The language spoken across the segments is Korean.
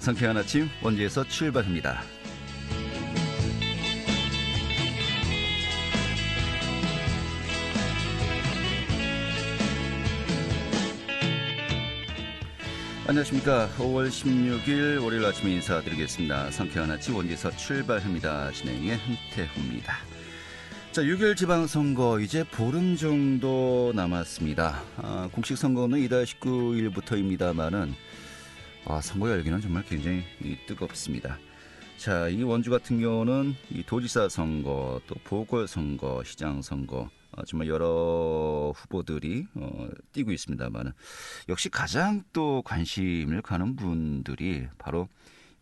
상쾌한 아침 원주에서 출발합니다. 안녕하십니까. 5월 16일 월요일 아침에 인사드리겠습니다. 상쾌한 아침 원주에서 출발합니다. 진행의 한태후입니다. 자, 6일 지방선거 이제 보름 정도 남았습니다. 공식 선거는 이달 19일부터입니다만은 선거 열기는 정말 굉장히 뜨겁습니다. 자, 이 원주 같은 경우는 이 도지사 선거, 또 보궐선거, 시장선거 정말 여러 후보들이 뛰고 있습니다만 역시 가장 또 관심을 가는 분들이 바로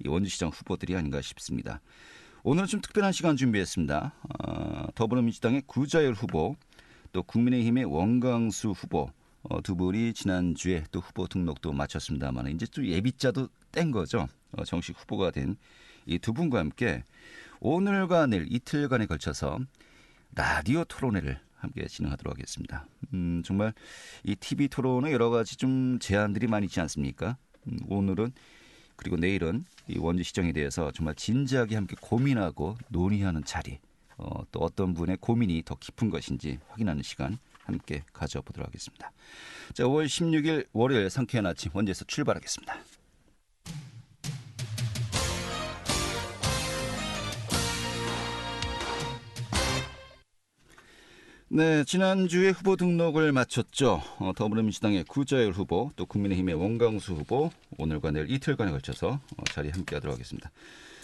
이 원주시장 후보들이 아닌가 싶습니다. 오늘은 좀 특별한 시간 준비했습니다. 더불어민주당의 구자열 후보, 또 국민의힘의 원광수 후보 두 분이 지난주에 또 후보 등록도 마쳤습니다만 이제 또 예비자도 뗀 거죠. 정식 후보가 된 이 두 분과 함께 오늘과 내일 이틀간에 걸쳐서 라디오 토론회를 함께 진행하도록 하겠습니다. 정말 이 TV 토론은 여러 가지 좀 제안들이 많이 있지 않습니까? 오늘은 그리고 내일은 이 원주시정에 대해서 정말 진지하게 함께 고민하고 논의하는 자리, 또 어떤 분의 고민이 더 깊은 것인지 확인하는 시간 함께 가져보도록 하겠습니다. 자, 5월 16일 월요일 상쾌한 아침 원주에서 출발하겠습니다. 네, 지난주에 후보 등록을 마쳤죠. 더불어민주당의 구자열 후보, 또 국민의힘의 원광수 후보, 오늘과 내일 이틀간에 걸쳐서 자리 함께하도록 하겠습니다.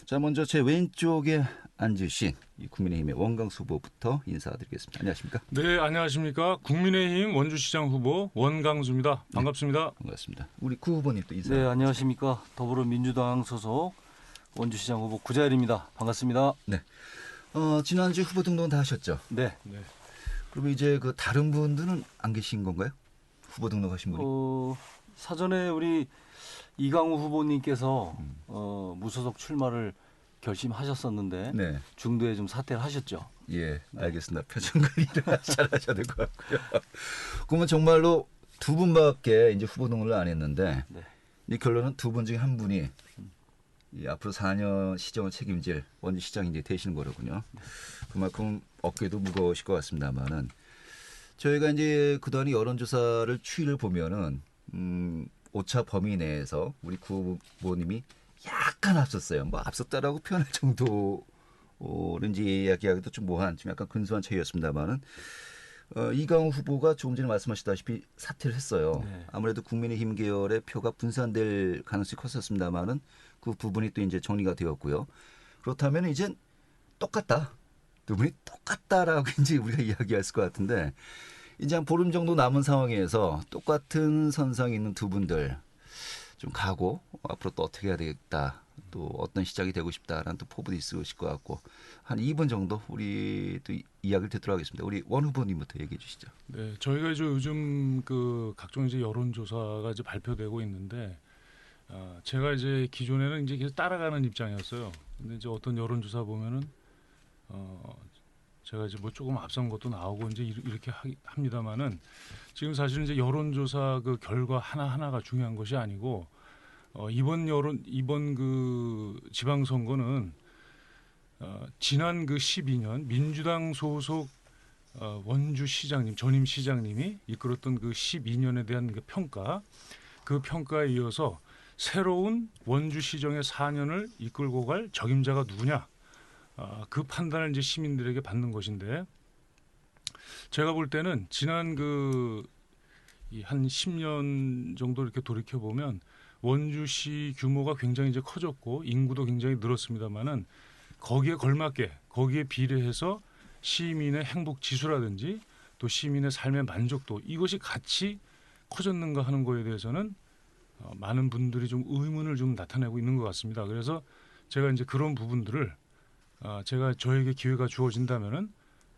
자, 먼저 제 왼쪽에 앉으신 이 국민의힘의 원광수 후보부터 인사드리겠습니다. 안녕하십니까? 네, 안녕하십니까. 국민의힘 원주시장 후보 원광수입니다. 반갑습니다. 네, 반갑습니다. 우리 구 후보님 또 인사. 네, 안녕하십니까. 더불어민주당 소속 원주시장 후보 구자열입니다. 반갑습니다. 네. 지난주 후보 등록은 다 하셨죠? 네. 그러면 이제 그 다른 분들은 안 계신 건가요? 후보 등록하신 분이? 사전에 우리 이강우 후보님께서 무소속 출마를 결심하셨었는데 네. 중도에 좀 사퇴를 하셨죠. 예, 알겠습니다. 표정 관리를 잘하셔야 될 것 같고요. 그러면 정말로 두 분밖에 이제 후보 등록을 안 했는데 네. 이 결론은 두 분 중에 한 분이 이 앞으로 4년 시정을 책임질 원주시장이 이제 되시는 거로군요. 그만큼 어깨도 무거우실 것 같습니다만은 저희가 이제 그동안 여론조사를 추이를 보면은 오차 범위 내에서 우리 구 후보님이 약간 앞섰어요. 뭐 앞섰다라고 표현할 정도는지 이야기하기도 좀 뭐한 좀 약간 근소한 차이였습니다만은 이강우 후보가 조금 전에 말씀하셨다시피 사퇴를 했어요. 네. 아무래도 국민의힘 계열의 표가 분산될 가능성이 컸었습니다만은 그 부분이 또 이제 정리가 되었고요. 그렇다면 이제 똑같다. 두 분이 똑같다라고 이제 우리가 이야기할 것 같은데 이제 한 보름 정도 남은 상황에서 똑같은 선상에 있는 두 분들 좀 가고 앞으로 또 어떻게 해야 되겠다. 또 어떤 시작이 되고 싶다라는 또 포부도 있으실 것 같고 한 2분 정도 우리 또 이야기를 듣도록 하겠습니다. 우리 원 후보님부터 얘기해 주시죠. 네, 저희가 이제 요즘 그 각종 이제 여론조사가 이제 발표되고 있는데 제가 이제 기존에는 이제 계속 따라가는 입장이었어요. 근데 이제 어떤 여론조사 보면은 제가 이제 뭐 조금 앞선 것도 나오고 이제 이렇게 합니다만은 지금 사실은 이제 여론조사 그 결과 하나하나가 중요한 것이 아니고 이번 그 지방선거는 지난 그 12년 민주당 소속 원주시장님 전임 시장님이 이끌었던 그 12년에 대한 그 평가에 이어서 새로운 원주시정의 4년을 이끌고 갈 적임자가 누구냐 그 판단을 이제 시민들에게 받는 것인데 제가 볼 때는 지난 그 한 10년 정도 이렇게 돌이켜 보면 원주시 규모가 굉장히 이제 커졌고 인구도 굉장히 늘었습니다만은 거기에 걸맞게 거기에 비례해서 시민의 행복 지수라든지 또 시민의 삶의 만족도 이것이 같이 커졌는가 하는 거에 대해서는 많은 분들이 좀 의문을 좀 나타내고 있는 것 같습니다. 그래서 제가 이제 그런 부분들을 저에게 기회가 주어진다면은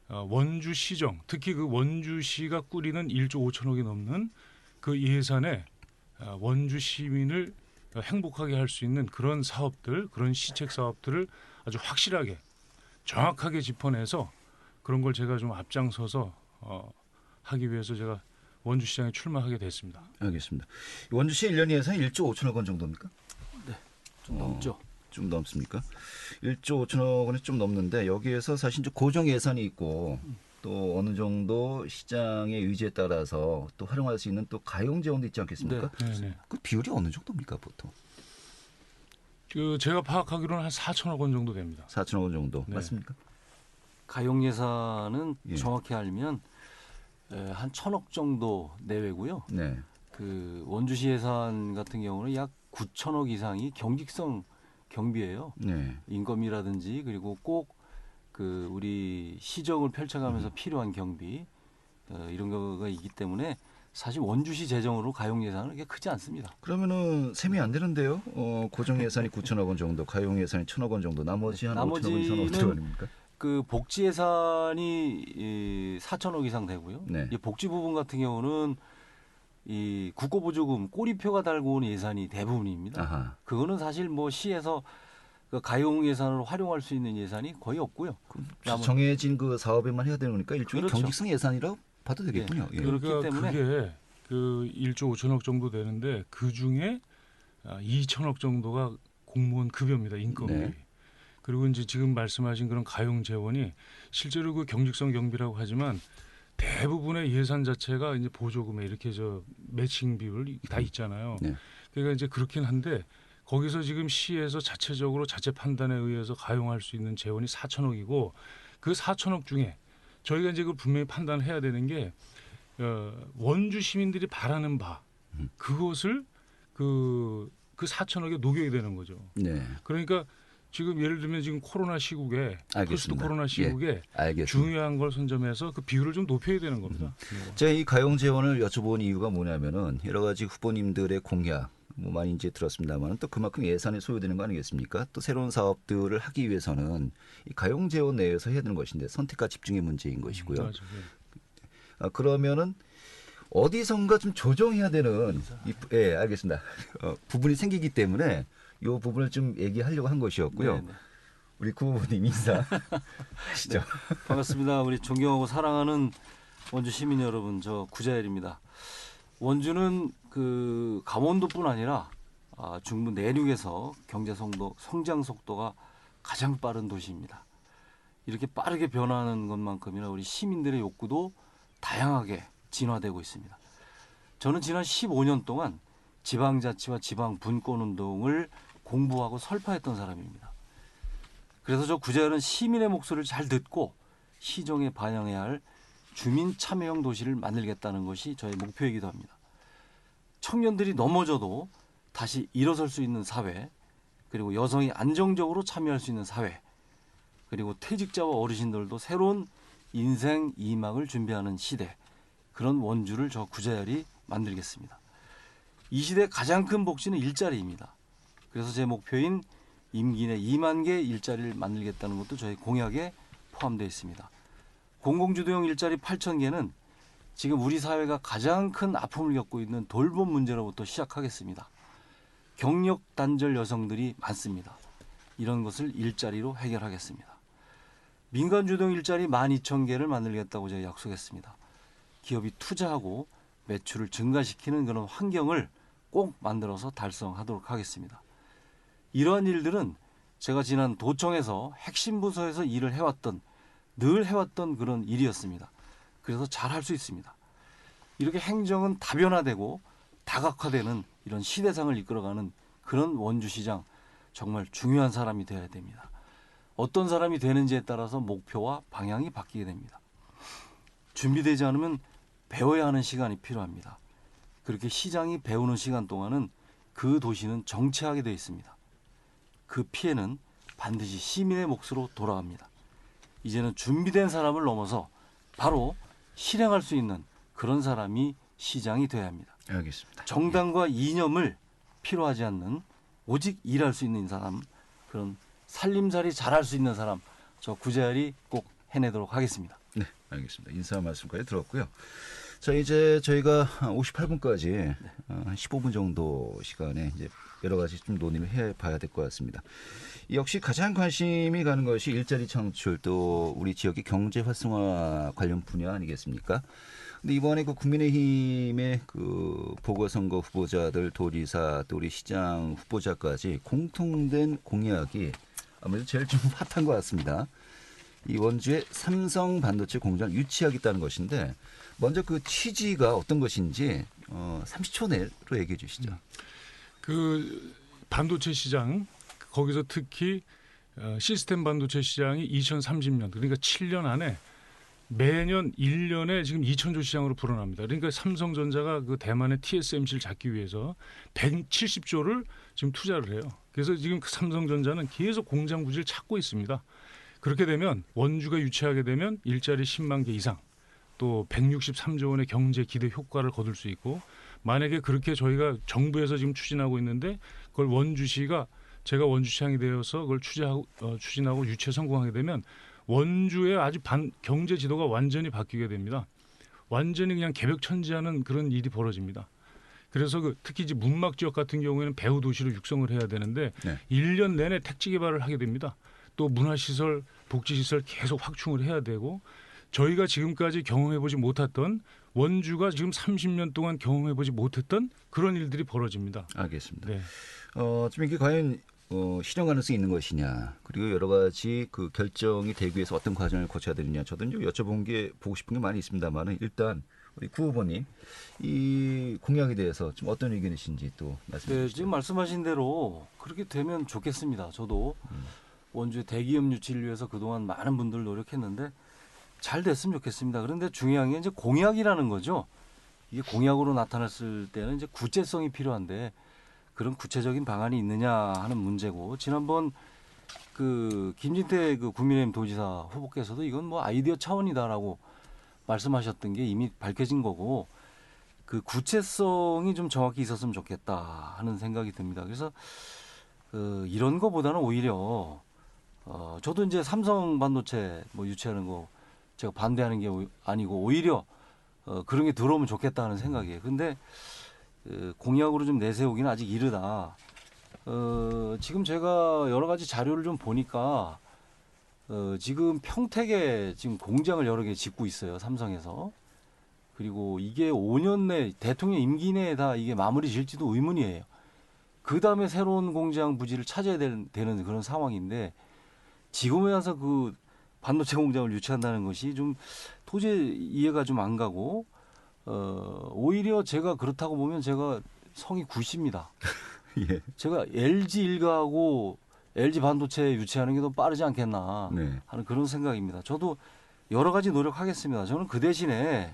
원주시정 특히 그 원주시가 꾸리는 1조 5천억이 넘는 그 예산에 원주 시민을 행복하게 할 수 있는 그런 사업들, 그런 시책 사업들을 아주 확실하게 정확하게 짚어내서 그런 걸 제가 좀 앞장서서 하기 위해서 제가 원주시장에 출마하게 됐습니다. 알겠습니다. 원주시 1년 예산 1조 5천억 원 정도입니까? 네. 좀 넘죠. 좀 넘습니까? 1조 5천억 원이 좀 넘는데 여기에서 사실 이제 고정 예산이 있고 또 어느 정도 시장의 의지에 따라서 또 활용할 수 있는 또 가용 재원도 있지 않겠습니까? 네네. 그 비율이 어느 정도입니까 보통? 그 제가 파악하기로는 한 4천억 원 정도 됩니다. 4천억 원 정도 네. 맞습니까? 가용 예산은 예. 정확히 알면 한 1,000억 정도 내외고요. 네. 그 원주시 예산 같은 경우는 약 9천억 이상이 경직성 경비예요. 네. 인건비라든지 그리고 꼭 그 우리 시정을 펼쳐가면서 필요한 경비 이런 거가 있기 때문에 사실 원주시 재정으로 가용 예산은 그렇게 크지 않습니다. 그러면은 셈이 안 되는데요. 고정 예산이 9천억 원 정도, 가용 예산이 1,000억 원 정도, 나머지 한 5천억 원 이상 어떻게 됩니까? 그 복지 예산이 4천억 이상 되고요. 네. 이 복지 부분 같은 경우는 이 국고보조금 꼬리표가 달고 오는 예산이 대부분입니다. 아하. 그거는 사실 뭐 시에서 그 가용 예산으로 활용할 수 있는 예산이 거의 없고요. 정해진 그 사업에만 해야 되는 거니까 일종의 그렇죠. 경직성 예산이라고 봐도 되겠군요. 예. 그렇기 그러니까 때문에 그게 그 1조 5천억 정도 되는데 그 중에 2천억 정도가 공무원 급여입니다. 인건비. 네. 그리고 이제 지금 말씀하신 그런 가용 재원이 실제로 그 경직성 경비라고 하지만 대부분의 예산 자체가 이제 보조금에 이렇게 저 매칭 비율 다 있잖아요. 네. 그러니까 이제 그렇긴 한데 거기서 지금 시에서 자체적으로 자체 판단에 의해서 가용할 수 있는 재원이 4천억이고 그 4천억 중에 저희가 이제 그 분명히 판단을 해야 되는 게 원주 시민들이 바라는 바 그것을 그 4천억에 녹여야 되는 거죠. 네. 그러니까 지금 예를 들면 지금 코로나 시국에 포스트 알겠습니다. 코로나 시국에 알겠습니다. 중요한 걸 선점해서 그 비율을 좀 높여야 되는 겁니다. 제가 이 가용 재원을 여쭤본 이유가 뭐냐면은 여러 가지 후보님들의 공약 뭐 많이 이제 들었습니다만 또 그만큼 예산이 소요되는 거 아니겠습니까? 또 새로운 사업들을 하기 위해서는 이 가용 재원 내에서 해야 되는 것인데 선택과 집중의 문제인 것이고요. 맞아요. 그러면은 어디선가 좀 조정해야 되는 예, 알겠습니다. 부분이 생기기 때문에 이 부분을 좀 얘기하려고 한 것이었고요. 네네. 우리 구호님 인사하시죠. 반갑습니다. 우리 존경하고 사랑하는 원주 시민 여러분, 저 구자일입니다. 원주는 그 강원도뿐 아니라 중부 내륙에서 경제 성장 속도가 가장 빠른 도시입니다. 이렇게 빠르게 변화하는 것만큼이나 우리 시민들의 욕구도 다양하게 진화되고 있습니다. 저는 지난 15년 동안 지방자치와 지방분권운동을 공부하고 설파했던 사람입니다. 그래서 저 구자열은 시민의 목소리를 잘 듣고 시정에 반영해야 할 주민 참여형 도시를 만들겠다는 것이 저의 목표이기도 합니다. 청년들이 넘어져도 다시 일어설 수 있는 사회, 그리고 여성이 안정적으로 참여할 수 있는 사회, 그리고 퇴직자와 어르신들도 새로운 인생 2막을 준비하는 시대, 그런 원주를 저 구자열이 만들겠습니다. 이 시대의 가장 큰 복지는 일자리입니다. 그래서 제 목표인 임기 내 2만 개 일자리를 만들겠다는 것도 저희 공약에 포함되어 있습니다. 공공주도형 일자리 8천 개는 지금 우리 사회가 가장 큰 아픔을 겪고 있는 돌봄 문제로부터 시작하겠습니다. 경력 단절 여성들이 많습니다. 이런 것을 일자리로 해결하겠습니다. 민간 주도형 일자리 12,000개를 만들겠다고 제가 약속했습니다. 기업이 투자하고 매출을 증가시키는 그런 환경을 꼭 만들어서 달성하도록 하겠습니다. 이러한 일들은 제가 지난 도청에서 핵심 부서에서 일을 해왔던 늘 해왔던 그런 일이었습니다. 그래서 잘할 수 있습니다. 이렇게 행정은 다변화되고 다각화되는 이런 시대상을 이끌어가는 그런 원주시장 정말 중요한 사람이 되어야 됩니다. 어떤 사람이 되는지에 따라서 목표와 방향이 바뀌게 됩니다. 준비되지 않으면 배워야 하는 시간이 필요합니다. 그렇게 시장이 배우는 시간 동안은 그 도시는 정체하게 되어 있습니다. 그 피해는 반드시 시민의 몫으로 돌아갑니다. 이제는 준비된 사람을 넘어서 바로 실행할 수 있는 그런 사람이 시장이 되어야 합니다. 알겠습니다. 정당과 이념을 필요하지 않는 오직 일할 수 있는 사람, 그런 살림살이 잘할 수 있는 사람, 저 구자열이 꼭 해내도록 하겠습니다. 네, 알겠습니다. 인사 말씀까지 들었고요. 자, 이제 저희가 58분까지 한 15분 정도 시간에 이제 여러 가지 좀 논의를 해봐야 될 것 같습니다. 역시 가장 관심이 가는 것이 일자리 창출 또 우리 지역의 경제 활성화 관련 분야 아니겠습니까? 근데 이번에 그 국민의힘의 그 보궐선거 후보자들 도지사 또 우리 시장 후보자까지 공통된 공약이 아무래도 제일 좀 핫한 것 같습니다. 이 원주에 삼성 반도체 공장을 유치하겠다는 것인데 먼저 그 취지가 어떤 것인지 30초 내로 얘기해 주시죠. 그 반도체 시장 거기서 특히 시스템 반도체 시장이 2030년 그러니까 7년 안에 매년 1년에 지금 2천조 시장으로 불어납니다. 그러니까 삼성전자가 그 대만의 TSMC를 잡기 위해서 170조를 지금 투자를 해요. 그래서 지금 그 삼성전자는 계속 공장 부지를 찾고 있습니다. 그렇게 되면 원주가 유치하게 되면 일자리 10만 개 이상 또 163조 원의 경제 기대 효과를 거둘 수 있고 만약에 그렇게 저희가 정부에서 지금 추진하고 있는데 그걸 원주시가 제가 원주시장이 되어서 그걸 추진하고 유치에 성공하게 되면 원주의 아주 경제 지도가 완전히 바뀌게 됩니다. 완전히 그냥 개벽천지하는 그런 일이 벌어집니다. 그래서 특히 이제 문막 지역 같은 경우에는 배후 도시로 육성을 해야 되는데 네. 1년 내내 택지 개발을 하게 됩니다. 또 문화시설, 복지시설 계속 확충을 해야 되고 저희가 지금까지 경험해보지 못했던 원주가 지금 30년 동안 경험해보지 못했던 그런 일들이 벌어집니다. 알겠습니다. 네. 좀 이게 과연 실현 가능성이 있는 것이냐 그리고 여러 가지 그 결정이 되기 위해서 어떤 과정을 거쳐야 되느냐 저도 이제 여쭤본 게 보고 싶은 게 많이 있습니다만은 일단 우리 구 후보님 이 공약에 대해서 좀 어떤 의견이신지 또 말씀해 네, 주시죠. 지금 말씀하신 대로 그렇게 되면 좋겠습니다. 저도 원주의 대기업 유치를 위해서 그동안 많은 분들 노력했는데 잘 됐으면 좋겠습니다. 그런데 중요한 게 이제 공약이라는 거죠. 이게 공약으로 나타났을 때는 이제 구체성이 필요한데 그런 구체적인 방안이 있느냐 하는 문제고 지난번 그 김진태 그 국민의힘 도지사 후보께서도 이건 뭐 아이디어 차원이다라고 말씀하셨던 게 이미 밝혀진 거고 그 구체성이 좀 정확히 있었으면 좋겠다 하는 생각이 듭니다. 그래서 이런 거보다는 오히려 저도 이제 삼성 반도체 뭐 유치하는 거 제가 반대하는 게 아니고 오히려 그런 게 들어오면 좋겠다는 생각이에요. 근데 공약으로 좀 내세우기는 아직 이르다. 지금 제가 여러 가지 자료를 좀 보니까 지금 평택에 지금 공장을 여러 개 짓고 있어요. 삼성에서. 그리고 이게 5년 내 대통령 임기 내에 다 이게 마무리 질지도 의문이에요. 그 다음에 새로운 공장 부지를 찾아야 되는 그런 상황인데 지금에 와서 그 반도체 공장을 유치한다는 것이 좀 도저히 이해가 좀 안 가고 오히려 제가 그렇다고 보면 제가 성이 굳습니다. 예. 제가 LG 일가하고 LG 반도체 유치하는 게 더 빠르지 않겠나 네. 하는 그런 생각입니다. 저도 여러 가지 노력하겠습니다. 저는 그 대신에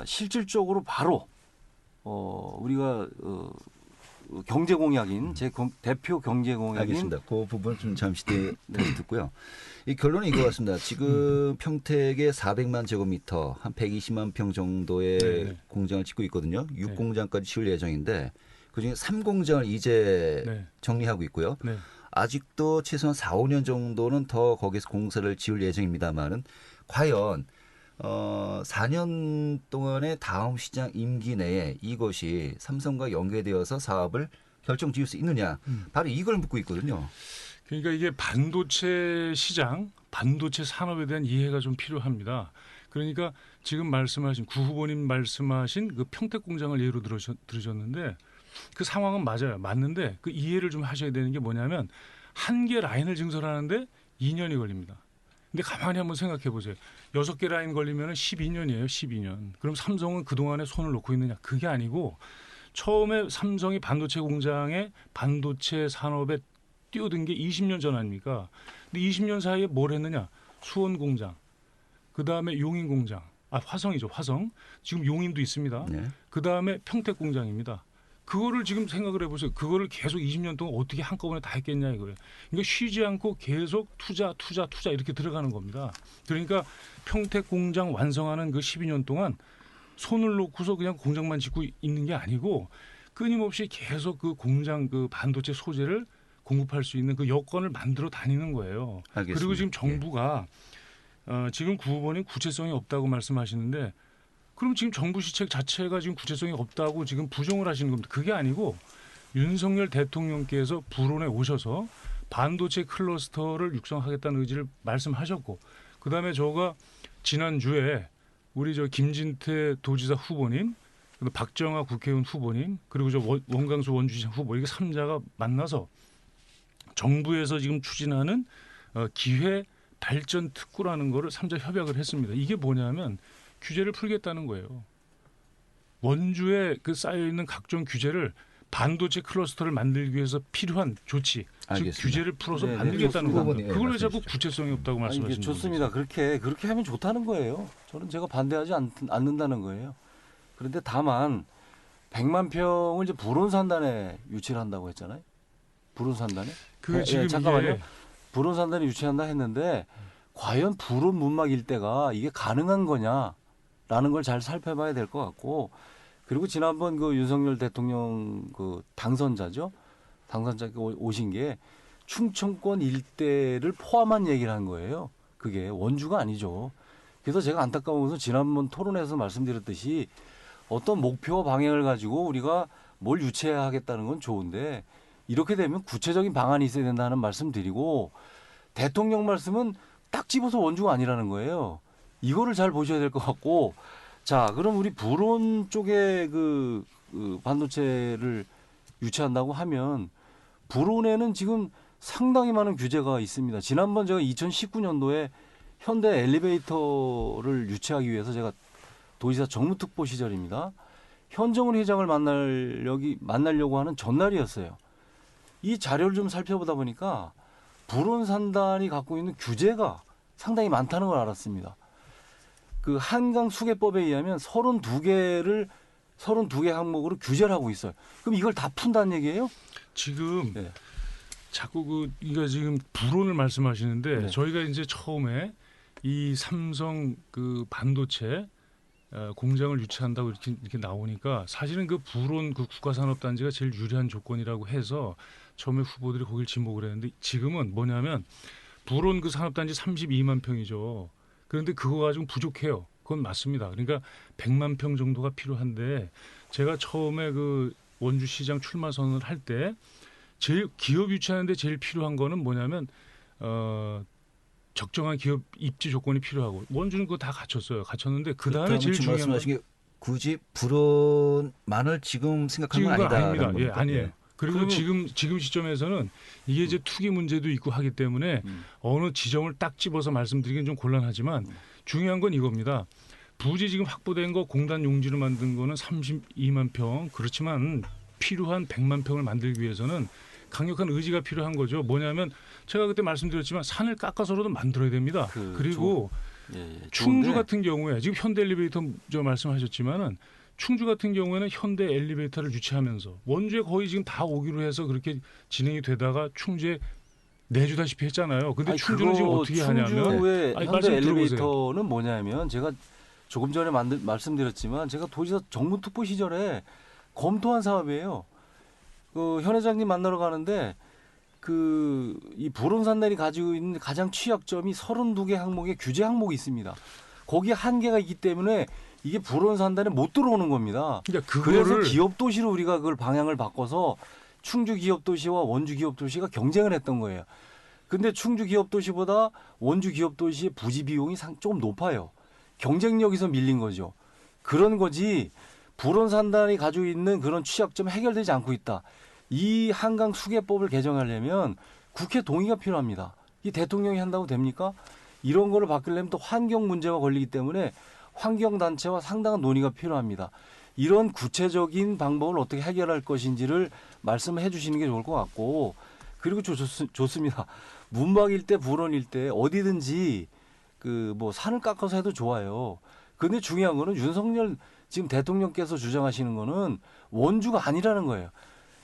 실질적으로 바로 우리가 경제 공약인 제 대표 경제 공약인 알겠습니다. 그 부분 좀 잠시 다시 듣고요. 이 결론은 이거 같습니다. 지금 평택에 400만 제곱미터 한 120만 평 정도의 네. 공장을 짓고 있거든요. 6공장까지 지을 예정인데 그중에 3공장을 이제 네. 정리하고 있고요. 네. 아직도 최소한 4, 5년 정도는 더 거기서 공사를 지을 예정입니다만은 과연 4년 동안의 다음 시장 임기 내에 이것이 삼성과 연계되어서 사업을 결정 지을 수 있느냐. 바로 이걸 묻고 있거든요. 그러니까 이게 반도체 시장, 반도체 산업에 대한 이해가 좀 필요합니다. 그러니까 지금 말씀하신 구 후보님 말씀하신 그 평택 공장을 예로 들으셨는데 그 상황은 맞아요. 맞는데 그 이해를 좀 하셔야 되는 게 뭐냐면 한 개 라인을 증설하는데 2년이 걸립니다. 근데 가만히 한번 생각해 보세요. 6개 라인 걸리면 12년이에요. 12년. 그럼 삼성은 그동안에 손을 놓고 있느냐? 그게 아니고 처음에 삼성이 반도체 공장에 반도체 산업에 뛰어든 게 20년 전 아닙니까? 근데 20년 사이에 뭘 했느냐? 수원 공장, 그다음에 용인 공장, 화성이죠. 화성. 지금 용인도 있습니다. 네. 그다음에 평택 공장입니다. 그거를 지금 생각을 해보세요. 그거를 계속 20년 동안 어떻게 한꺼번에 다 했겠냐 이거예요. 그러니까 쉬지 않고 계속 투자 이렇게 들어가는 겁니다. 그러니까 평택 공장 완성하는 그 12년 동안 손을 놓고서 그냥 공장만 짓고 있는 게 아니고 끊임없이 계속 그 공장 그 반도체 소재를 공급할 수 있는 그 여건을 만들어 다니는 거예요. 알겠습니다. 그리고 지금 정부가 지금 구 후보님 구체성이 없다고 말씀하시는데 그럼 지금 정부 시책 자체가 지금 구체성이 없다고 지금 부정을 하시는 겁니다. 그게 아니고 윤석열 대통령께서 불온에 오셔서 반도체 클러스터를 육성하겠다는 의지를 말씀하셨고, 그다음에 저가 지난주에 우리 저 김진태 도지사 후보님, 박정아 국회의원 후보님, 그리고 저 원광수 원주시장 후보, 이게 3자가 만나서 정부에서 지금 추진하는 기회 발전 특구라는 거를 3자 협약을 했습니다. 이게 뭐냐면 규제를 풀겠다는 거예요. 원주에 그 쌓여 있는 각종 규제를 반도체 클러스터를 만들기 위해서 필요한 조치, 알겠습니다. 즉 규제를 풀어서 네, 만들겠다는 네, 겁니다. 좋습니다. 그걸 왜 네, 자꾸 말씀해 구체성이 없다고 아니, 이게 말씀하시는 거예요? 좋습니다. 그렇게 하면 좋다는 거예요. 저는 제가 반대하지 않는다는 거예요. 그런데 다만 100만 평을 이제 불온산단에 유치를 한다고 했잖아요. 불온산단에. 그 지금 잠깐만요. 이게 불온산단에 유치한다 했는데 과연 불온 문막 일대가 이게 가능한 거냐라는 걸 잘 살펴봐야 될 것 같고, 그리고 지난번 그 윤석열 대통령 그 당선자가 오신 게 충청권 일대를 포함한 얘기를 한 거예요. 그게 원주가 아니죠. 그래서 제가 안타까운 것은 지난번 토론에서 말씀드렸듯이 어떤 목표와 방향을 가지고 우리가 뭘 유치하겠다는 건 좋은데, 이렇게 되면 구체적인 방안이 있어야 된다는 말씀 드리고, 대통령 말씀은 딱 집어서 원주가 아니라는 거예요. 이거를 잘 보셔야 될 것 같고, 자, 그럼 우리 불온 쪽에 그 반도체를 유치한다고 하면 불온에는 지금 상당히 많은 규제가 있습니다. 지난번 제가 2019년도에 현대 엘리베이터를 유치하기 위해서 제가 도지사 정무특보 시절입니다. 현정은 회장을 만나려고 하는 전날이었어요. 이 자료를 좀 살펴보다 보니까 불온산단이 갖고 있는 규제가 상당히 많다는 걸 알았습니다. 그 한강 수계법에 의하면 32개 항목으로 규제를 하고 있어요. 그럼 이걸 다 푼다는 얘기예요? 지금 네. 자꾸 이거 지금 불온을 말씀하시는데, 네. 저희가 이제 처음에 이 삼성 그 반도체 공장을 유치한다고 이렇게 나오니까 사실은 그 불온 그 국가산업단지가 제일 유리한 조건이라고 해서 처음에 후보들이 거길 지목을 했는데, 지금은 뭐냐면 불온 그 산업단지 32만 평이죠. 그런데 그거 가지고 부족해요. 그건 맞습니다. 그러니까 100만 평 정도가 필요한데, 제가 처음에 그 원주시장 출마 선언을 할 때 제일 기업 유치하는데 제일 필요한 거는 뭐냐면 적정한 기업 입지 조건이 필요하고, 원주는 그거 다 갖췄어요. 갖췄는데 그 다음에 제일 중요한 건 말씀하신 게 굳이 불온만을 지금 생각하는 건 지금 그건 아니다. 아닙니다. 예, 아니에요. 그리고 그러면- 지금 시점에서는 이게 이제 투기 문제도 있고 하기 때문에 어느 지점을 딱 집어서 말씀드리기는 좀 곤란하지만 중요한 건 이겁니다. 부지 지금 확보된 거 공단 용지로 만든 거는 32만 평. 그렇지만 필요한 100만 평을 만들기 위해서는 강력한 의지가 필요한 거죠. 뭐냐면 제가 그때 말씀드렸지만 산을 깎아서라도 만들어야 됩니다. 그리고 충주 좋은데. 같은 경우에 지금 현대 엘리베이터 저 말씀하셨지만은 충주 같은 경우에는 현대 엘리베이터를 유치하면서 원주에 거의 지금 다 오기로 해서 그렇게 진행이 되다가 충주에 내주다시피 했잖아요. 근데 아니, 충주는 지금 그거 어떻게 하냐면, 충주의 아니, 현대 말씀 들어보세요. 엘리베이터는 뭐냐면 제가 조금 전에 말씀드렸지만 제가 도지사 정무특보 시절에 검토한 사업이에요. 그 현 회장님 만나러 가는데 이 불온산단이 가지고 있는 가장 취약점이 32개 항목의 규제 항목이 있습니다. 거기에 한계가 있기 때문에 이게 불온산단에 못 들어오는 겁니다. 그러니까 그래서 그거를 기업 도시로 우리가 그걸 방향을 바꿔서 충주 기업 도시와 원주 기업 도시가 경쟁을 했던 거예요. 근데 충주 기업 도시보다 원주 기업 도시의 부지 비용이 조금 높아요. 경쟁력에서 밀린 거죠. 그런 거지 불온산단이 가지고 있는 그런 취약점 해결되지 않고 있다. 이 한강 수계법을 개정하려면 국회 동의가 필요합니다. 이 대통령이 한다고 됩니까? 이런 거를 바꾸려면 또 환경 문제가 걸리기 때문에 환경단체와 상당한 논의가 필요합니다. 이런 구체적인 방법을 어떻게 해결할 것인지를 말씀해 주시는 게 좋을 것 같고, 그리고 좋습니다. 문막 일대, 불온 일대 어디든지 산을 깎아서 해도 좋아요. 그런데 중요한 거는 윤석열 지금 대통령께서 주장하시는 거는 원주가 아니라는 거예요.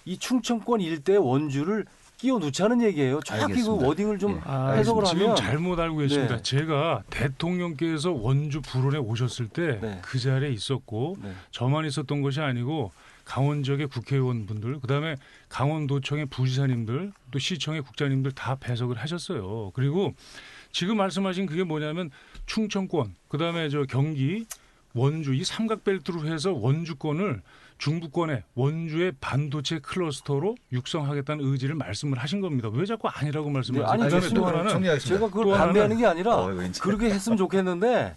이 충청권 일대 원주를 끼워 넣자는 얘기예요. 정확히 그 알겠습니다. 워딩을 좀 예. 해석을 지금 하면 잘못 알고 계십니다. 네. 제가 대통령께서 원주 불온에 오셨을 때 그 네. 자리에 있었고, 네. 저만 있었던 것이 아니고 강원 지역의 국회의원분들, 그다음에 강원도청의 부지사님들, 또 시청의 국장님들 다 배석을 하셨어요. 그리고 지금 말씀하신 그게 뭐냐면 충청권, 그다음에 저 경기, 원주 이 삼각벨트로 해서 원주권을 중부권의 원주의 반도체 클러스터로 육성하겠다는 의지를 말씀을 하신 겁니다. 왜 자꾸 아니라고 말씀하세요? 아니, 그다음에 또 좋습니다. 하나는 정리하겠습니다. 제가 그걸 또 반대하는 게 아니라 이거 이제. 그렇게 했으면 좋겠는데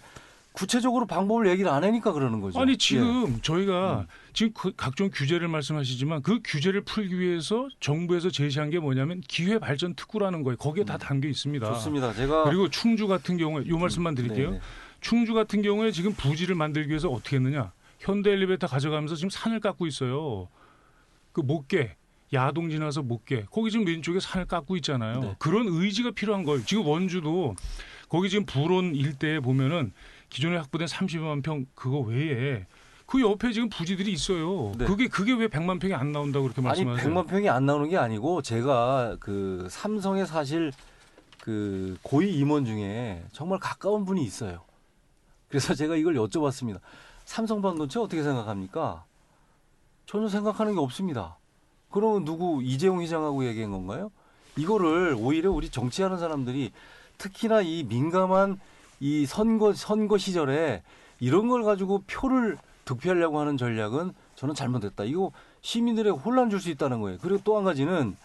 구체적으로 방법을 얘기를 안 하니까 그러는 거죠. 아니 예. 지금 저희가 지금 각종 규제를 말씀하시지만 그 규제를 풀기 위해서 정부에서 제시한 게 뭐냐면 기회발전 특구라는 거예요. 거기에 다 담겨 있습니다. 좋습니다. 제가 그리고 충주 같은 경우에 이 말씀만 드릴게요. 네네. 충주 같은 경우에 지금 부지를 만들기 위해서 어떻게 했느냐. 현대 엘리베이터 가져가면서 지금 산을 깎고 있어요. 그 못개 야동 지나서 못개 거기 지금 왼쪽에 산을 깎고 있잖아요. 네. 그런 의지가 필요한 거예요. 지금 원주도 거기 지금 불온 일대에 보면은 기존에 확보된 30만 평 그거 외에 그 옆에 지금 부지들이 있어요. 네. 그게 왜 100만 평이 안 나온다고 그렇게 아니 말씀하세요? 100만 평이 안 나오는 게 아니고 제가 그 삼성에 사실 그 고위 임원 중에 정말 가까운 분이 있어요. 그래서 제가 이걸 여쭤봤습니다. 삼성반도체 어떻게 생각합니까? 전혀 생각하는 게 없습니다. 그러면 누구 이재용 회장하고 얘기한 건가요? 이거를 오히려 우리 정치하는 사람들이 특히나 이 민감한 이 선거 시절에 이런 걸 가지고 표를 득표하려고 하는 전략은 저는 잘못됐다. 이거 시민들에게 혼란 줄 수 있다는 거예요. 그리고 또 한 가지는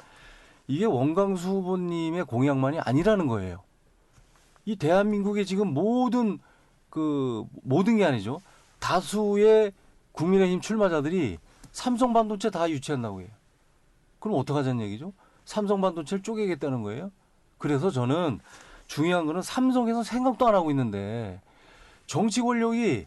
이게 원광수 후보님의 공약만이 아니라는 거예요. 이 대한민국의 지금 모든 게 아니죠. 다수의 국민의힘 출마자들이 삼성반도체 다 유치한다고 해요. 그럼 어떡하자는 얘기죠? 삼성반도체를 쪼개겠다는 거예요. 그래서 저는 중요한 거는 삼성에서 생각도 안 하고 있는데 정치 권력이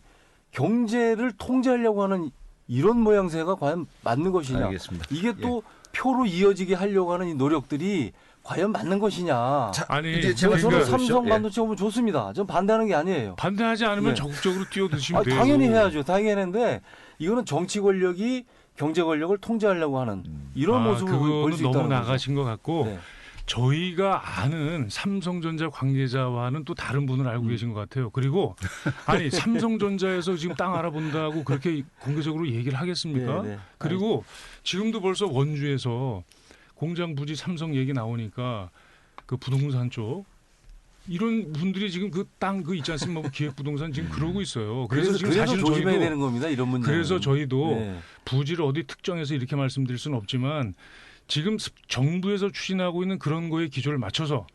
경제를 통제하려고 하는 이런 모양새가 과연 맞는 것이냐. 알겠습니다. 이게 또 표로 이어지게 하려고 하는 이 노력들이 과연 맞는 것이냐. 자, 아니, 이제 제 그러니까 말씀을 저는 들으시죠. 삼성 예. 반도체 오면 좋습니다. 전 반대하는 게 아니에요. 반대하지 않으면 네. 적극적으로 뛰어드시면 돼요. 당연히 해야죠. 당연히 했는데 이거는 정치 권력이 경제 권력을 통제하려고 하는 이런 모습을 볼 그거는 수 너무 있다는 거죠. 나가신 것 같고 네. 저희가 아는 삼성전자 관계자와는 또 다른 분을 알고 계신 것 같아요. 그리고 아니 삼성전자에서 지금 땅 알아본다고 그렇게 공개적으로 얘기를 하겠습니까? 네, 네. 그리고 지금도 벌써 원주에서 공장 부지 삼성 얘기 나오니까 그 부동산 쪽 이런 분들이 지금 그 땅 그 있지 않습니까? 뭐 기획부동산 지금 그러고 있어요. 그래서 지금 그래서 사실은 조심해야 저희도 되는 겁니다. 이런 문제. 그래서 저희도 네. 부지를 어디 특정해서 이렇게 말씀드릴 수는 없지만 지금 정부에서 추진하고 있는 그런 거에 기조를 맞춰서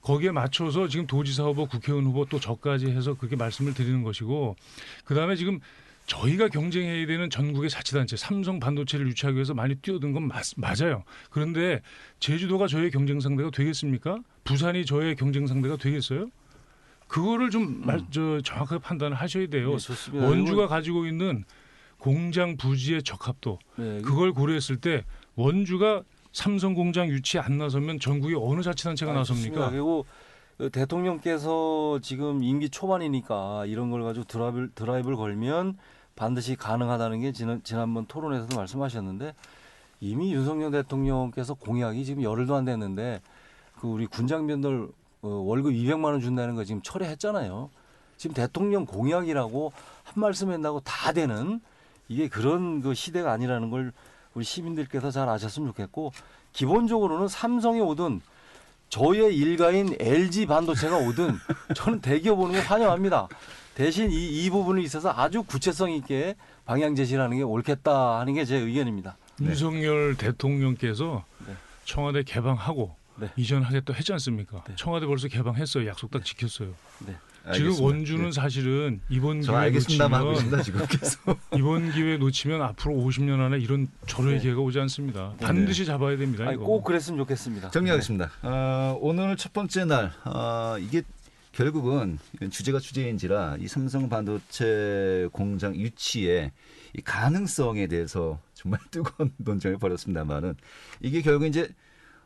거기에 맞춰서 지금 도지사 후보, 국회의원 후보 또 저까지 해서 그렇게 말씀을 드리는 것이고 그다음에 지금 저희가 경쟁해야 되는 전국의 자치단체 삼성 반도체를 유치하기 위해서 많이 뛰어든 건 맞아요. 그런데 제주도가 저의 경쟁 상대가 되겠습니까? 부산이 저의 경쟁 상대가 되겠어요? 그거를 좀 정확하게 판단을 하셔야 돼요. 네, 좋습니다. 원주가 가지고 있는 공장 부지의 적합도 네, 그걸 고려했을 때 원주가 삼성 공장 유치 안 나서면 전국에 어느 자치단체가 좋습니다. 나섭니까? 그리고 대통령께서 지금 임기 초반이니까 이런 걸 가지고 드라이브를 걸면 반드시 가능하다는 게 지난번 토론에서도 말씀하셨는데 이미 윤석열 대통령께서 공약이 지금 열흘도 안 됐는데 그 우리 군장병들 월급 200만 원 준다는 거 지금 철회했잖아요. 지금 대통령 공약이라고 한 말씀 한다고 다 되는 이게 그런 그 시대가 아니라는 걸 우리 시민들께서 잘 아셨으면 좋겠고 기본적으로는 삼성이 오든 저의 일가인 LG 반도체가 오든 저는 대기업 오는 거 환영합니다. 대신 이 부분에 있어서 아주 구체성 있게 방향 제시를 하는 게 옳겠다 하는 게 제 의견입니다. 윤석열 대통령께서 네. 청와대 개방하고 네. 이전하겠다 했지 않습니까? 네. 청와대 벌써 개방했어요. 약속 딱 지켰어요. 네. 지금 알겠습니다. 원주는 예. 사실은 이번 저 기회 알겠습니다만 하고 놓치면 있습니다 지금 계속. 이번 기회 놓치면 앞으로 50년 안에 이런 절호의 네. 기회가 오지 않습니다. 네. 반드시 잡아야 됩니다. 아니, 이거. 꼭 그랬으면 좋겠습니다. 정리하겠습니다. 오늘 첫 번째 날 이게 결국은 주제가 주제인지라 이 삼성 반도체 공장 유치의 이 가능성에 대해서 정말 뜨거운 논쟁을 벌였습니다만은 이게 결국 이제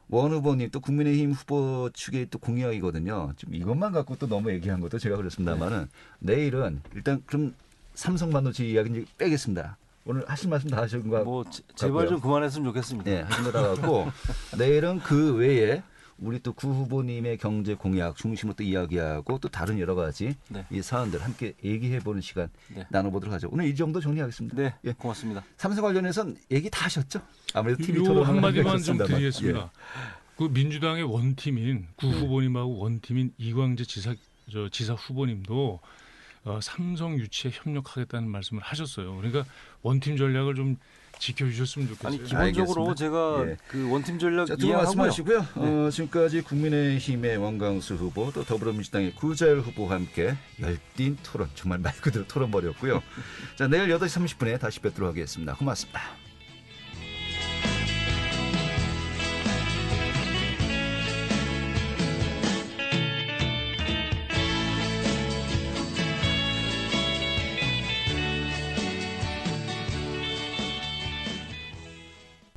원 후보님 또 국민의힘 후보 측의 또 공약이거든요. 좀 이것만 갖고 또 너무 얘기한 것도 제가 그렇습니다만은 내일은 일단 그럼 삼성 반도체 이야기 이제 빼겠습니다. 오늘 하실 말씀 다 하신 거 뭐 제발 좀 그만했으면 좋겠습니다. 네, 하신 거다 갖고 내일은 그 외에 우리 또 구 후보님의 경제 공약 중심으로 또 이야기하고 또 다른 여러 가지 네. 이 사안들 함께 얘기해보는 시간 네. 나눠보도록 하죠. 오늘 이 정도 정리하겠습니다. 네, 예. 고맙습니다. 삼성 관련해서는 얘기 다 하셨죠? 아무래도 TV 요 토론 한마디만 좀 하셨습니다만. 드리겠습니다. 그 민주당의 원팀인 구 후보님하고 원팀인 이광재 지사 후보님도 삼성 유치에 협력하겠다는 말씀을 하셨어요. 그러니까 원팀 전략을 좀 지켜주셨으면 좋겠어요. 아니 기본적으로 알겠습니다. 제가 예. 그 원팀 전략 자, 두분 이해하고요. 말씀하시고요. 지금까지 국민의힘의 원광수 후보 또 더불어민주당의 구자열 후보와 함께 열띤 토론 정말 말 그대로 토론벌이었고요. 자, 내일 8시 30분에 다시 뵙도록 하겠습니다. 고맙습니다.